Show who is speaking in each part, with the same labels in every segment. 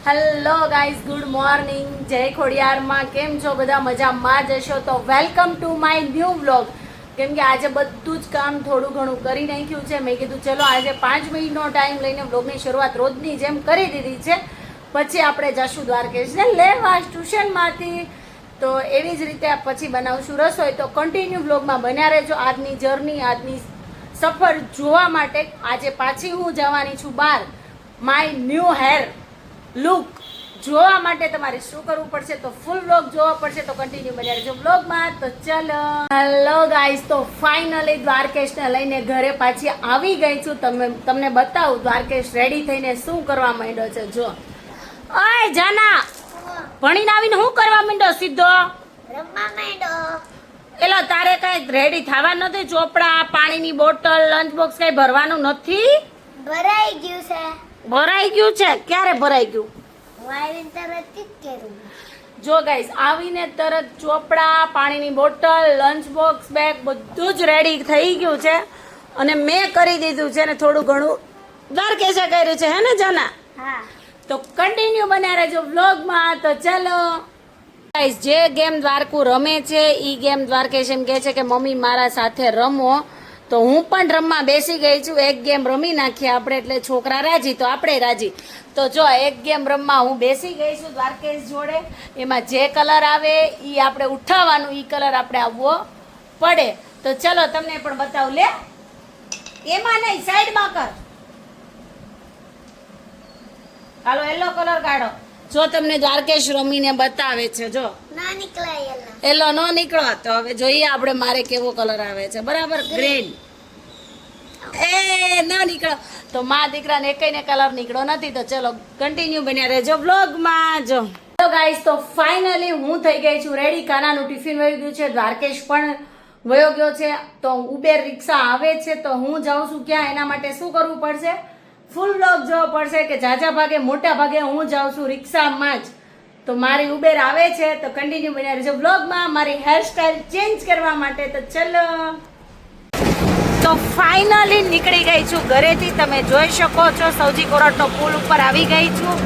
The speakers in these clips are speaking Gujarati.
Speaker 1: Hello guys, good morning. જય ખોડિયારમાં. કેમ છો બધા? મજામાં જ હશો તો welcome to my new vlog. કેમ કે આજે બધું જ કામ થોડું ઘણું કરી નાખ્યું છે. મેં કીધું ચલો આજે 5 મિનિટનો ટાઈમ લઈને વ્લોગની શરૂઆત રોજની જેમ કરી દીધી છે. પછી આપણે જશું દ્વારકેશને લેવા ટ્યુશનમાંથી. તો એવી જ રીતે પછી બનાવશું રસોઈ. તો કન્ટિન્યુ વ્લોગમાં બન્યા રહેજો. આજની જર્ની, આજની સફર જોવા માટે. આજે પાછી હું જવાની છું બહાર. માય ન્યૂ હેર લુક જોવા માટે તમારે શું કરવું પડશે? તો ફૂલ વ્લોગ જોવા પડશે. તો કન્ટિન્યુ બન્યા રહેજો વ્લોગમાં. તો ચલો, હેલો ગાઈઝ, તો ફાઇનલી દ્વારકેશને લઈને ઘરે પાછી આવી ગઈ છું. તમને બતાવું દ્વારકેશ રેડી થઈને શું કરવા માંડ્યો છે. જો ઓય જાના, ભણીને આવીને શું કરવા માંડ્યો? સીધો
Speaker 2: રમવા માંડ્યો.
Speaker 1: એલા તારે કઈ રેડી થવા નથી? ચોપડા, પાણીની બોટલ, લંચ બોક્સ કઈ ભરવાનું નથી?
Speaker 2: ભરાઈ ગયું છે.
Speaker 1: ભરાઈ ગયું છે? ક્યારે ભરાઈ ગયું?
Speaker 2: હું આવીને તરત જ કરું.
Speaker 1: જો ગાઈસ, આવીને તરત ચોપડા, પાણીની બોટલ, લંચ બોક્સ, બેગ બધું જ રેડી થઈ ગયું છે. અને મેં કરી દીધું છે ને થોડું ઘણું દ્વારકેશે કર્યું છે, હે ને જાના?
Speaker 2: હા.
Speaker 1: તો કન્ટિન્યુ બન્યા રહેજો વ્લોગમાં. તો ચલો ગાઈસ, જે ગેમ દ્વારકુ રમે છે ઈ ગેમ દ્વારકેશ એમ કહે છે કે મમ્મી મારા સાથે રમો. તો હું પણ રમવા બેસી ગઈ છું. એક ગેમ રમી નાખીએ આપણે, એટલે છોકરા રાજી તો આપણે રાજી. તો જો એક ગેમ રમવા હું બેસી ગઈ છું દ્વારકેશ જોડે. એમાં જે કલર આવે એ આપણે ઉઠાવવાનું, એ કલર આપણે આવવો પડે. તો ચલો તમને પણ બતાવું. લે, એમાં નહીં, સાઈડમાં કર. હાલો, યલો કલર કાઢો. જો તમને દ્વારકેશ રમીને બતાવે છે. જો
Speaker 2: ના નીકળાય એલા.
Speaker 1: એલો નો નીકળો. તો હવે જોઈએ આપણે મારે કેવો કલર આવે છે. બરાબર, ગ્રીન. એ ન નીકળો. તો મા દીકરાને એકઈને કલર નીકળો નથી. તો ચલો કન્ટિન્યુ બન્યા રહેજો વ્લોગમાં. જો ગાઈસ, તો ફાઇનલી હું થઈ ગઈ છું રેડી. કાનાનું ટિફિન વહી ગયું છે, દ્વારકેશ પણ વયો ગયો છે. તો ઉબેર રિક્ષા આવે છે તો હું જાઉં છું ક્યાં? એના માટે શું કરવું પડશે? ફૂલ વ્લોગ જોવો પડશે. કે ઝાઝા ભાગે, મોટા ભાગે હું જાઉં છું રિક્ષામાં જ. તો મારી ઉબેર આવે છે તો કન્ટિન્યુ બન્યા રહેજો વ્લોગમાં મારી હેરસ્ટાઈલ ચેન્જ કરવા માટે. તો ચલો, તો ફાઇનલી નીકળી ગઈ છું ઘરેથી. તમે જોઈ શકો છો સૌજી કોરટનો પુલ ઉપર આવી ગઈ છું.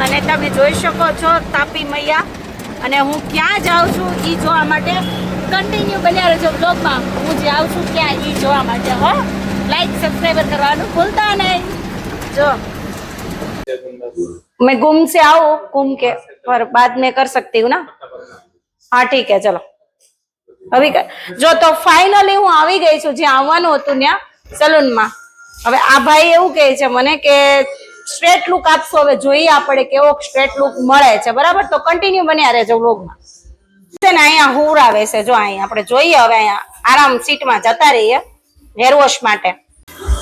Speaker 1: અને તમે જોઈ શકો છો તાપી મૈયા. અને હું ક્યાં જાઉં છું એ જોવા માટે કન્ટિન્યુ બન્યા રહેજો વ્લોગમાં. હું જાઉં છું ક્યાં એ જોવા માટે. હો, લાઈક સબસ્ક્રાઈબર કરવાનું ભૂલતા નહીં. जो मैं गुम से आऊँ, गुम के पर बाद में कर सकती हूँ ना? हाँ ठीक है, चलो अभी कर. जो तो फाइनली હું આવી ગઈ છું જ્યાં આવવાનું હતું ત્યાં સલૂનમાં. હવે આ ભાઈ એવું કહે છે મને કે સ્ટ્રેટ લુક આપશો. હવે જોઈએ આપણે કેવો સ્ટ્રેટ લુક મળે છે. બરાબર, તો કન્ટિન્યુ બન્યા રહેજો વ્લોગમાં. છે ને અહીંયા હુર આવે છે. જો અહીંયા આપણે જોઈએ. હવે અહીંયા આરામ સીટમાં જતા રહીએ હેર વોશ માટે.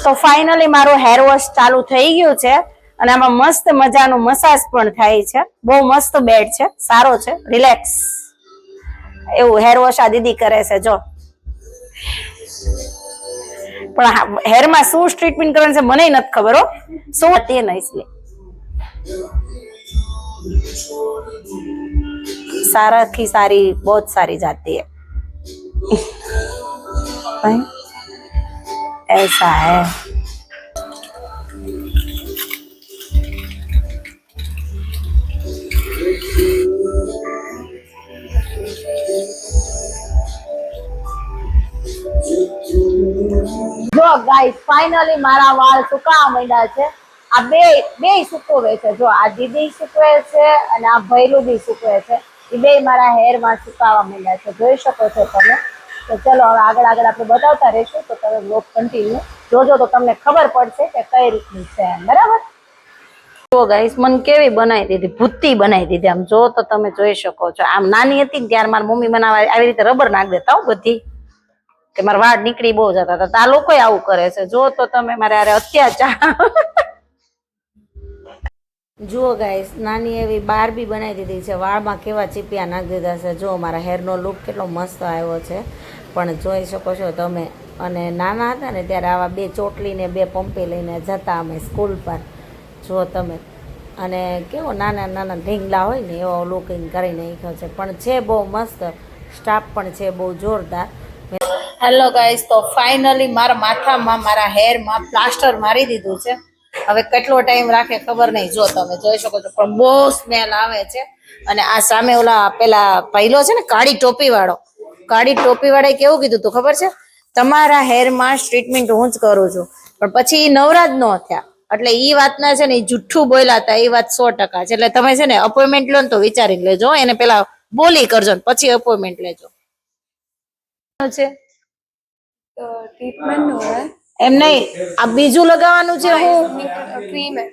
Speaker 1: તો ફાઇનલી મારું હેર વોશ ચાલુ થઈ ગયું છે. અને આમાં મસ્ત મજાનું મસાજ પણ થાય છે. બહુ મસ્ત બેડ છે, સારો છે, રિલેક્સ એવું હેર વોશ આ દીદી કરે છે. જો પણ હેરમાં શું ટ્રીટમેન્ટ કરવાનું છે મને નથી ખબર હો. શું તે નહીં इसलिए सारा की सारी बहुत सारी जाती है ऐसा है. જો ગાઈસ, ફાઇનલી મારા વાળ સુકાવા માંડ્યા છે. આ બે સુકવે છે. જો આ દીદી સુકવે છે અને આ ભૈલું બી સુકવે છે. એ બે મારા હેરમાં સુકાવા માંડ્યા છે, જોઈ શકો છો તમે. તો ચલો હવે આગળ આપણે બતાવતા રહીશું. તો તમે વ્લોગ કન્ટિન્યુ જોજો તો તમને ખબર પડશે કે કઈ રીતનું છે. બરાબર, જો ગાઈસ, મને કેવી બનાવી દીધી, ભૂતી બનાવી દીધી. આમ જો તો તમે જોઈ શકો છો. આમ નાની હતી ને ત્યારે મારી મમ્મી બનાવવા આવી રીતે રબર નાખ દેતા હો બધી, કે મારા વાળ નીકળી બહુ જતા હતા. આ લોકો આવું કરે છે. જો તો તમે મારે અરે અત્યાચાર. જુઓ ગાઈસ, નાની એવી બારબી બનાવી દીધી છે. વાળમાં કેવા ચીપિયા નાખી દીધા છે. જો મારા હેરનો લુક કેટલો મસ્ત આવ્યો છે પણ જોઈ શકો છો તમે. અને નાના હતા ને ત્યારે આવા બે ચોટલી ને બે પંપી લઈને જતા અમે સ્કૂલ પર. જો તમે, અને કેવો નાના નાના ઢીંગલા હોય ને એવો લુકિંગ કરી નાખ્યો છે. પણ છે બહુ મસ્ત, સ્ટાફ પણ છે બહુ જોરદાર. હેલો ગાઈસ, તો ફાઇનલી મારા માથામાં, મારા હેરમાં પ્લાસ્ટર મારી દીધું છે. હવે કેટલો ટાઈમ રાખે ખબર નહીં. જો તમે જોઈ શકો છો પણ બહુ સ્મેલ આવે છે. અને આ સામે ઓલા પેલા પહેલો છે ને કાળી ટોપી વાળાએ કેવું કીધું તું ખબર છે, તમારા હેરમાં ટ્રીટમેન્ટ હું જ કરું છું. પણ પછી ઈ નવરા જ ન થયા. એટલે ઈ વાતના છે ને ઈ જુઠ્ઠું બોલ્યા હતા. એ વાત 100% છે. એટલે તમે છે ને અપોઇન્ટમેન્ટ લો ને તો વિચારીને લેજો. એને પેલા બોલી કરજો ને પછી અપોઇન્ટમેન્ટ લેજો. છે
Speaker 3: तो ट्रीटमेंट हो रहा है,
Speaker 1: એમ નહીં, આ બીજું લગાવવાનું છે. હું
Speaker 3: क्रीम है,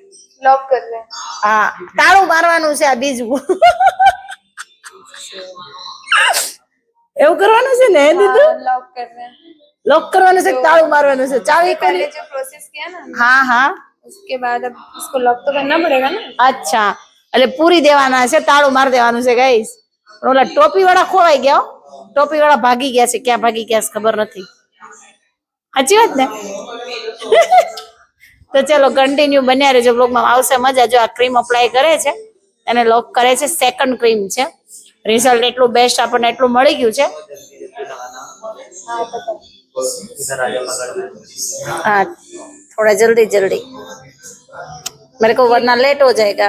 Speaker 3: लॉक कर रहे हैं.
Speaker 1: હા તાળું મારવાનું છે. આ બીજું એવું કરવાનું છે ને દીધું,
Speaker 3: लॉक कर रहे हैं.
Speaker 1: લોક કરવાનું છે કે તાળું મારવાનું છે? ચાવી
Speaker 3: पहले
Speaker 1: કરી.
Speaker 3: जो प्रोसेस किया ना,
Speaker 1: હા હા
Speaker 3: उसके बाद अब इसको लॉक तो करना पड़ेगा ना.
Speaker 1: અચ્છા, એટલે પૂરી દેવાના છે, તાળું મારી દેવાનું છે ગાઈસ. ઓલા ટોપી વાળા ખોવાઈ ગયા હો. ટોપી વાળા ભાગી ગયા છે. ક્યાં ભાગી ગયા છે ખબર નથી. સાચી વાત ને? તો ચલો કન્ટિન્યુ બન્યા રહેજો બ્લોગમાં. આવશે મજા. જો આ ક્રીમ અપ્લાય કરે છે એને લોક કરે છે. સેકન્ડ ક્રીમ છે. રિઝલ્ટ એટલું બેસ્ટ આપણને એટલું મળી ગયું છે. हाँ थोड़ा जल्दी जल्दी, मेरे को वरना लेट हो जाएगा.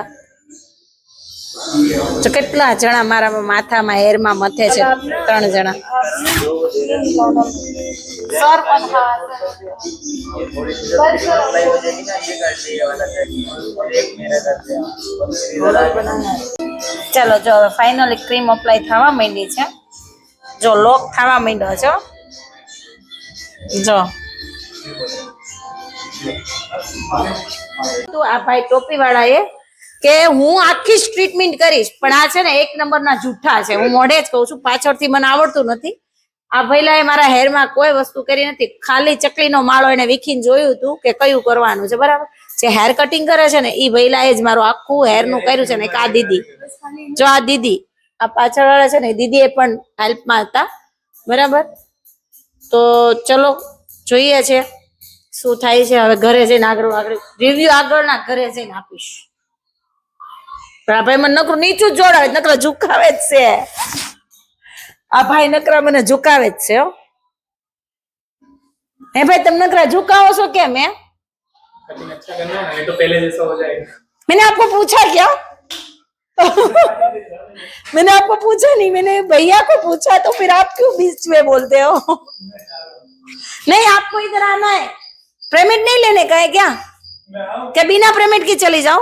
Speaker 1: તો કેટલા જણા મારા માથામાં હેરમાં મથે છે? 3 જણા. સર પણ હા ચલો જો હવે ફાઇનલી ક્રીમ અપ્લાય થવા માંડી છે. જો લોક થવા માંડ્યો છે. જો તો આ ભાઈ ટોપી વાળા એ કે હું આખી ટ્રીટમેન્ટ કરીશ, પણ આ છે ને 1 નંબરના જૂઠા છે. હું મોઢે જ કહું છું, પાછળથી મને આવડતું નથી. આ ભઈલાએ મારા હેરમાં કોઈ વસ્તુ કરી નથી. ખાલી ચકલીનો માળો એને વીખીને જોયું હતું કે કયું કરવાનું છે. બરાબર જે હેર કટિંગ કરે છે ને એ ભઈલાએ જ મારું આખું હેરનું કર્યું છે ને. એક આ દીદી, જો આ દીદી, આ પાછળ વાળા છે ને દીદીએ પણ હેલ્પમાં હતા. બરાબર, તો ચલો જોઈએ છે શું થાય છે. હવે ઘરે જઈને આગળ રિવ્યુ આગળના ઘરે જઈને આપીશ. પણ આ ભાઈ મને નકરું નીચું જ જોડાવે, નકરા ઝુકાવે જ છે. આ ભાઈ નકરા મને ઝુકાવે જ છે. હે ભાઈ તમે નકરા ઝુકાવો છો કેમ? હે
Speaker 4: कटिंग अच्छा करना है तो पहले जैसा हो जाएगा.
Speaker 1: मैंने आपको पूछा क्या? मैंने आपको पूछा नहीं, मैंने भैया को पूछा. तो फिर आप क्यों बीच में बोलते हो? नहीं आपको इधर आना है. पेमेंट नहीं लेने का है क्या? क्या बिना पेमेंट के चले जाओ?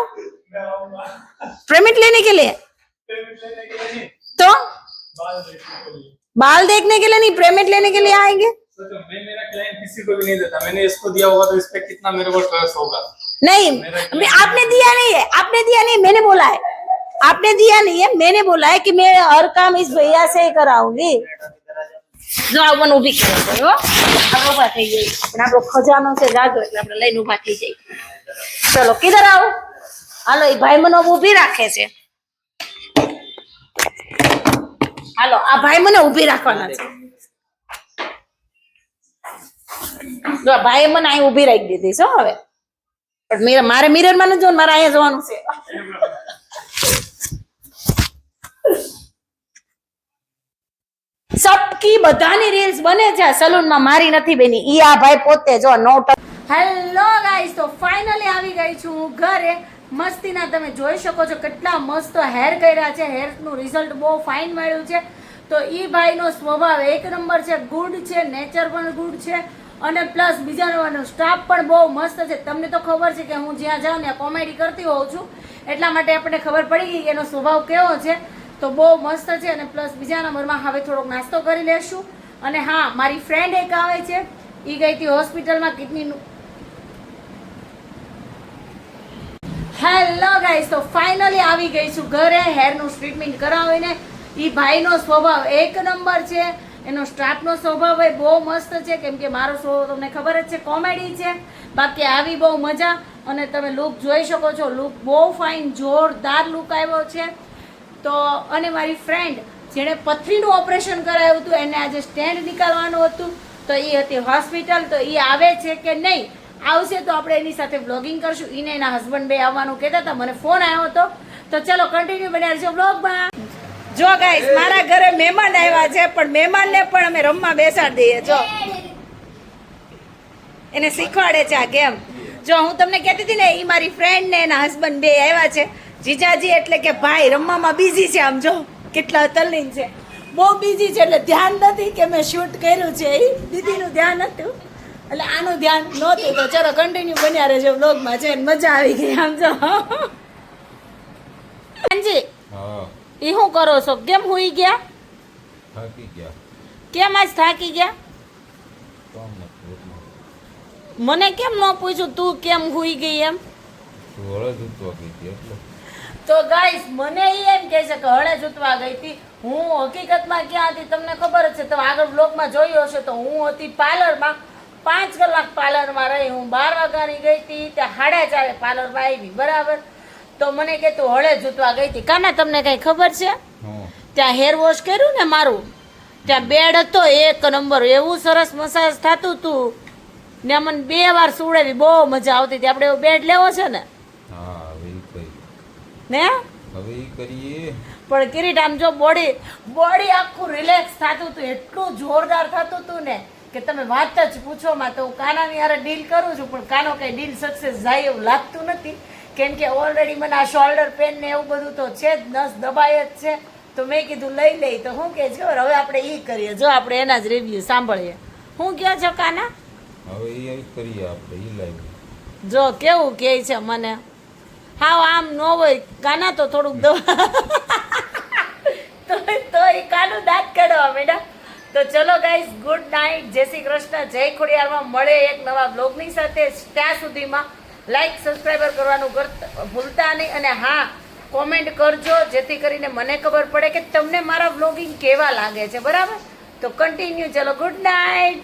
Speaker 1: पेमेंट लेने के लिए तो बाल देखने के लिए नहीं, पेमेंट लेने के लिए आएंगे.
Speaker 4: सोचो मैं मेरा क्लाइंट किसी को भी नहीं देता. मैंने इसको दिया होगा तो इस पे कितना मेरे को ट्रस्ट होगा.
Speaker 1: नहीं आपने दिया नहीं है, आपने दिया नहीं, मैंने बोला है. आपने दिया नहीं है, मैंने बोला है कि मैं हर काम इस भैया से ही कराऊंगी. જો આવવાનું ઊભી કરે છે હો. આપણે ઊભા થઈ જઈએ. પણ આપણો ખજાનો છે જાજો એટલે આપણે લઈને ઊભા થઈ જઈએ. ચલો કિધર આવો. હાલો એ ભાઈ મને ઊભી રાખે છે. હાલો આ ભાઈ મને ઊભી રાખવાના છે. જો આ ભાઈએ મને અહીં ઊભી રાખી દીધી છે હવે. પણ મારે મિરરમાં નથી જોવાનું, મારે અહીંયા જોવાનું છે. સબકી બધાની રીલ્સ બને છે સલૂનમાં, મારી નથી બેની. ઈ આ ભાઈ પોતે જો નોટ. હેલો ગાઈસ, તો ફાઇનલી આવી ગઈ છું ઘરે. મસ્તીના તમે જોઈ શકો છો કેટલા મસ્ત હેર કર્યા છે. હેરનું રિઝલ્ટ બહુ ફાઇન મળ્યું છે. તો ઈ ભાઈનો સ્વભાવ 1 નંબર છે, ગુડ છે, નેચર પણ ગુડ છે અને પ્લસ બીજા નંબરનો સ્ટાફ પણ બહુ મસ્ત છે. તમને તો ખબર છે કે હું જ્યાં જાઉં ત્યાં કોમેડી કરતી હોઉં છું, એટલા માટે આપણને ખબર પડી ગઈ કે એનો સ્વભાવ કેવો છે. તો બહુ મસ્ત છે. અને પ્લસ બીજા નંબરમાં હવે થોડોક નાસ્તો કરી લેશું. અને હા, મારી ફ્રેન્ડ એક આવે છે, એ ગઈ હતી હોસ્પિટલમાં કિડનીનું. હેલો ગાઈસ, તો ફાઇનલી આવી ગઈ છું ઘરે હેરનું ટ્રીટમેન્ટ કરાવીને. એ ભાઈનો સ્વભાવ 1 નંબર છે, એનો સ્ટાફનો સ્વભાવ એ બહુ મસ્ત છે. કેમ કે મારો સ્વભાવ તમને ખબર જ છે, કોમેડી છે. બાકી આવી બહુ મજા. અને તમે લુક જોઈ શકો છો, લુક બહુ ફાઇન જોરદાર લુક આવ્યો છે. તો અને મારી ફ્રેન્ડ જેણે પથરીનું ઓપરેશન કરાવ્યું હતું, એને આજે સ્ટેન્ડ નીકાળવાનું હતું, તો એ હતી હોસ્પિટલ. તો એ આવે છે કે નહીં, આવશે તો આપણે એની સાથે વ્લોગિંગ કરશું. એને એના હસબન્ડ બે આવવાનું કહેતા હતા, મને ફોન આવ્યો હતો. તો ચલો કન્ટિન્યુ બન્યા રહેજો વ્લોગમાં. જો ગાઈસ, મારા ઘરે મહેમાન આવ્યા છે, પણ મહેમાનને પણ અમે રમવા બેસાડી દઈએ. જો એને શીખવાડે છે આ ગેમ. જો હું તમને કહેતી હતી ને એ મારી ફ્રેન્ડ ને એના હસબન્ડ બે આવ્યા છે. જીજાજી એટલે કે ભાઈ રમવામાં બિઝી છે. આમ જો કેટલા તલ્લીન છે, બહુ બિઝી છે એટલે ધ્યાન નથી કે મેં શૂટ કર્યું છે. એ દીદીનું ધ્યાન હતું એટલે આનું ધ્યાન નહોતું. તો ચલો કન્ટિન્યુ બન્યા રહેજો વ્લોગમાં. છે મજા આવી ગઈ. આમ જો હાજી
Speaker 5: હા
Speaker 1: એ શું કરો છો? કેમ હુઈ ગયા?
Speaker 5: થાકી ગયા
Speaker 1: કેમ આજ થાકી ગયા?
Speaker 5: કામ નથી એટલું
Speaker 1: મને કેમ ન પૂછ્યું તું કેમ હુઈ ગઈ એમ?
Speaker 5: તું હળે જૂતવા ગઈ હતી એટલે
Speaker 1: તો ગાઈસ મને ઈ એમ કહે છે કે હળે જૂતવા ગઈ હતી. હું હકીકતમાં ક્યાં હતી તમને ખબર જ છે. તમે આગળ બ્લોગમાં જોયું હશે તો હું હતી પાર્લરમાં. 5 કલાક પાર્લરમાં રહી. હું 12 વાગ્યાની ગઈ હતી, ત્યાં 4:30 પાર્લરમાં આવી. બરાબર. તો મને કે તું હળે જૂતવા ગઈ હતી. કાના તમને કઈ ખબર છે?
Speaker 5: હા
Speaker 1: ત્યાં હેર વોશ કર્યું ને મારું, ત્યાં બેડ હતો 1 નંબર. એવું સરસ મસાજ થતું હતું ને મને 2 વાર સુવડાવી. બહુ મજા આવતી હતી. આપણે એવો બેડ લેવો છે ને
Speaker 5: હા હવે ઈ કરી
Speaker 1: ને
Speaker 5: હવે ઈ કરીએ
Speaker 1: પણ કિરીટ આમ જો બોડી આખું રિલેક્સ થતું હતું. એટલું જોરદાર થતું હતું ને કે તમે વાત જ પૂછો માં. તો હું કાનાની હારે ડીલ કરું છું પણ કાનો કઈ ડીલ સક્સેસ જાય એવું લાગતું નથી. કેમ કે ઓલરેડી મને આ શોલ્ડર પેન ને એવું બધું તો છે જ, નસ દબાય જ છે. તો મેં કીધું લઈ લઈ. તો હું કે ખબર હવે આપણે ઈ કરીએ. જો આપણે એના જ રિવ્યુ સાંભળીએ. હું કહો છો કાના?
Speaker 5: હવે ઈ કરીએ આપણે ઈ લાવી
Speaker 1: જો કેવું કહે છે મને. હાવ આમ ન હોય કાના તો થોડુંક તો એ કાનું દાંત કાઢવા મેડા. તો ચલો ગાઈઝ ગુડ નાઇટ, જય શ્રી કૃષ્ણ, જય ખોડિયારમાં. મળે એક નવા બ્લોગની સાથે. ત્યાં સુધીમાં લાઈક સબસ્ક્રાઈબર કરવાનું ભૂલતા નહીં. અને હા કોમેન્ટ કરજો જેથી કરીને મને ખબર પડે કે તમને મારા બ્લોગિંગ કેવા લાગે છે. બરાબર. તો કન્ટિન્યુ. ચલો ગુડ નાઇટ.